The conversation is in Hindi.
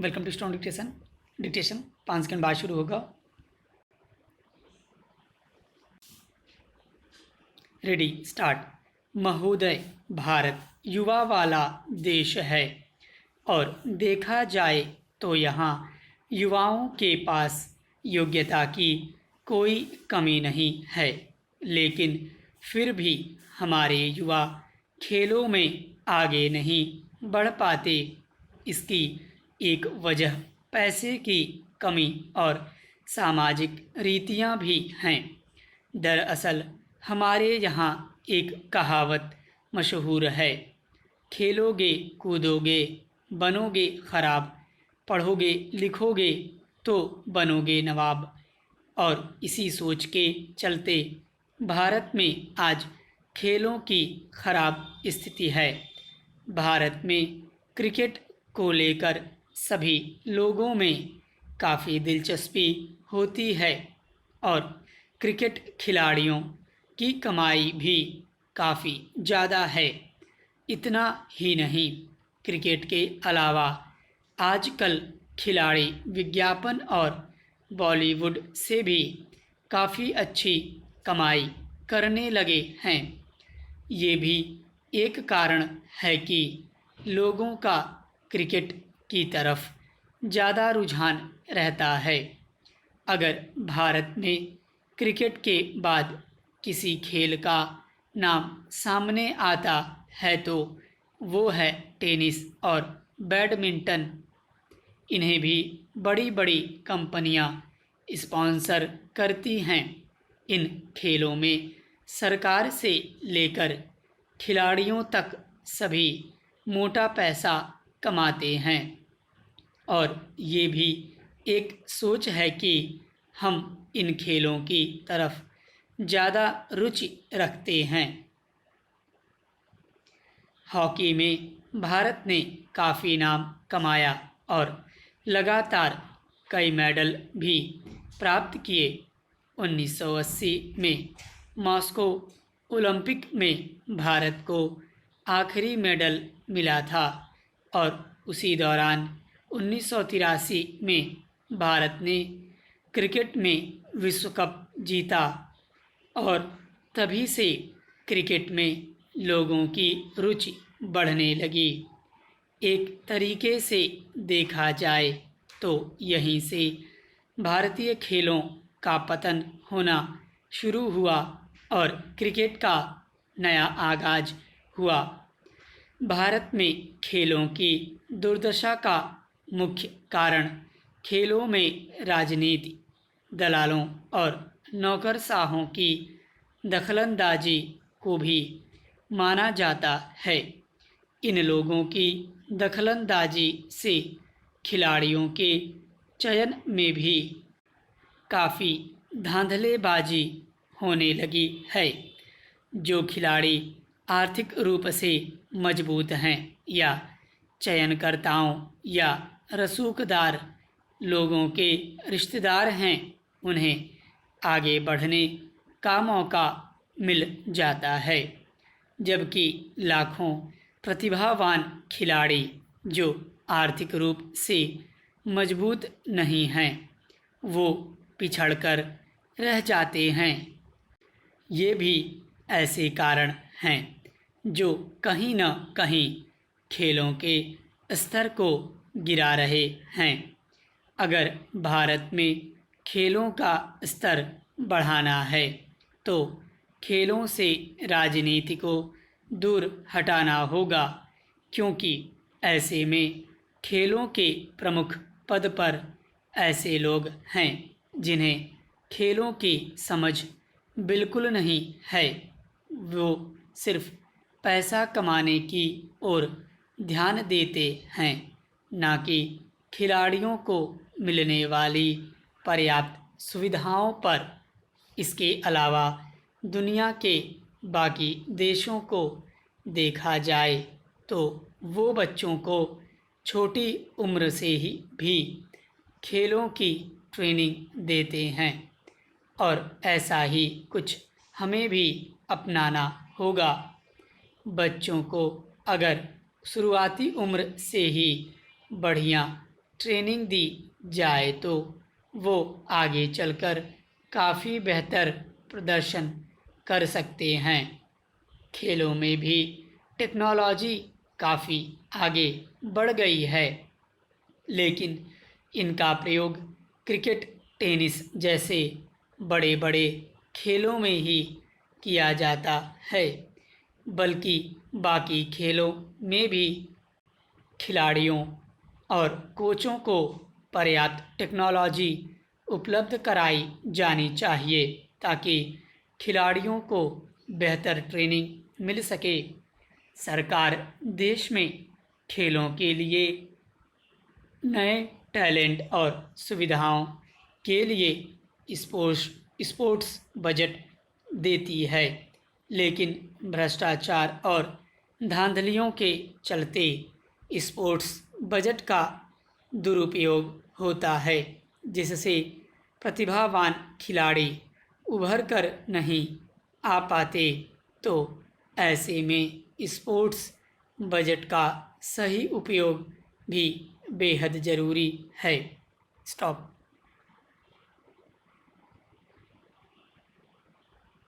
Welcome to strong dictation 5 second बाद शुरू होगा। Ready start. महोदय, भारत युवा वाला देश है और देखा जाए तो यहाँ युवाओं के पास योग्यता की कोई कमी नहीं है, लेकिन फिर भी हमारे युवा खेलों में आगे नहीं बढ़ पाते। इसकी एक वजह पैसे की कमी और सामाजिक रीतियां भी हैं। दरअसल हमारे यहाँ एक कहावत मशहूर है, खेलोगे कूदोगे बनोगे खराब, पढ़ोगे लिखोगे तो बनोगे नवाब। और इसी सोच के चलते भारत में आज खेलों की खराब स्थिति है। भारत में क्रिकेट को लेकर सभी लोगों में काफ़ी दिलचस्पी होती है और क्रिकेट खिलाड़ियों की कमाई भी काफ़ी ज़्यादा है। इतना ही नहीं, क्रिकेट के अलावा आजकल खिलाड़ी विज्ञापन और बॉलीवुड से भी काफ़ी अच्छी कमाई करने लगे हैं। ये भी एक कारण है कि लोगों का क्रिकेट की तरफ ज़्यादा रुझान रहता है। अगर भारत में क्रिकेट के बाद किसी खेल का नाम सामने आता है तो वो है टेनिस और बैडमिंटन। इन्हें भी बड़ी बड़ी कंपनियां स्पॉन्सर करती हैं। इन खेलों में सरकार से लेकर खिलाड़ियों तक सभी मोटा पैसा कमाते हैं और ये भी एक सोच है कि हम इन खेलों की तरफ ज़्यादा रुचि रखते हैं। हॉकी में भारत ने काफ़ी नाम कमाया और लगातार कई मेडल भी प्राप्त किए। 1980 में मॉस्को ओलंपिक में भारत को आखिरी मेडल मिला था और उसी दौरान 1983 में भारत ने क्रिकेट में विश्व कप जीता और तभी से क्रिकेट में लोगों की रुचि बढ़ने लगी। एक तरीके से देखा जाए तो यहीं से भारतीय खेलों का पतन होना शुरू हुआ और क्रिकेट का नया आगाज हुआ। भारत में खेलों की दुर्दशा का मुख्य कारण खेलों में राजनीति, दलालों और नौकरशाहों की दखलंदाजी को भी माना जाता है। इन लोगों की दखलंदाजी से खिलाड़ियों के चयन में भी काफ़ी धांधलेबाजी होने लगी है। जो खिलाड़ी आर्थिक रूप से मजबूत हैं या चयनकर्ताओं या रसूखदार लोगों के रिश्तेदार हैं, उन्हें आगे बढ़ने का मौका मिल जाता है, जबकि लाखों प्रतिभावान खिलाड़ी जो आर्थिक रूप से मजबूत नहीं हैं, वो पिछड़कर रह जाते हैं। ये भी ऐसे कारण हैं जो कहीं न कहीं खेलों के स्तर को गिरा रहे हैं। अगर भारत में खेलों का स्तर बढ़ाना है तो खेलों से राजनीति को दूर हटाना होगा, क्योंकि ऐसे में खेलों के प्रमुख पद पर ऐसे लोग हैं जिन्हें खेलों की समझ बिल्कुल नहीं है। वो सिर्फ पैसा कमाने की ओर ध्यान देते हैं, ना कि खिलाड़ियों को मिलने वाली पर्याप्त सुविधाओं पर। इसके अलावा दुनिया के बाकी देशों को देखा जाए तो वो बच्चों को छोटी उम्र से ही भी खेलों की ट्रेनिंग देते हैं और ऐसा ही कुछ हमें भी अपनाना होगा। बच्चों को अगर शुरुआती उम्र से ही बढ़िया ट्रेनिंग दी जाए तो वो आगे चलकर काफ़ी बेहतर प्रदर्शन कर सकते हैं। खेलों में भी टेक्नोलॉजी काफ़ी आगे बढ़ गई है, लेकिन इनका प्रयोग क्रिकेट, टेनिस जैसे बड़े बड़े खेलों में ही किया जाता है, बल्कि बाकी खेलों में भी खिलाड़ियों और कोचों को पर्याप्त टेक्नोलॉजी उपलब्ध कराई जानी चाहिए ताकि खिलाड़ियों को बेहतर ट्रेनिंग मिल सके। सरकार देश में खेलों के लिए नए टैलेंट और सुविधाओं के लिए स्पोर्ट्स बजट देती है, लेकिन भ्रष्टाचार और धांधलियों के चलते स्पोर्ट्स बजट का दुरुपयोग होता है, जिससे प्रतिभावान खिलाड़ी उभर कर नहीं आ पाते। तो ऐसे में स्पोर्ट्स बजट का सही उपयोग भी बेहद ज़रूरी है। स्टॉप।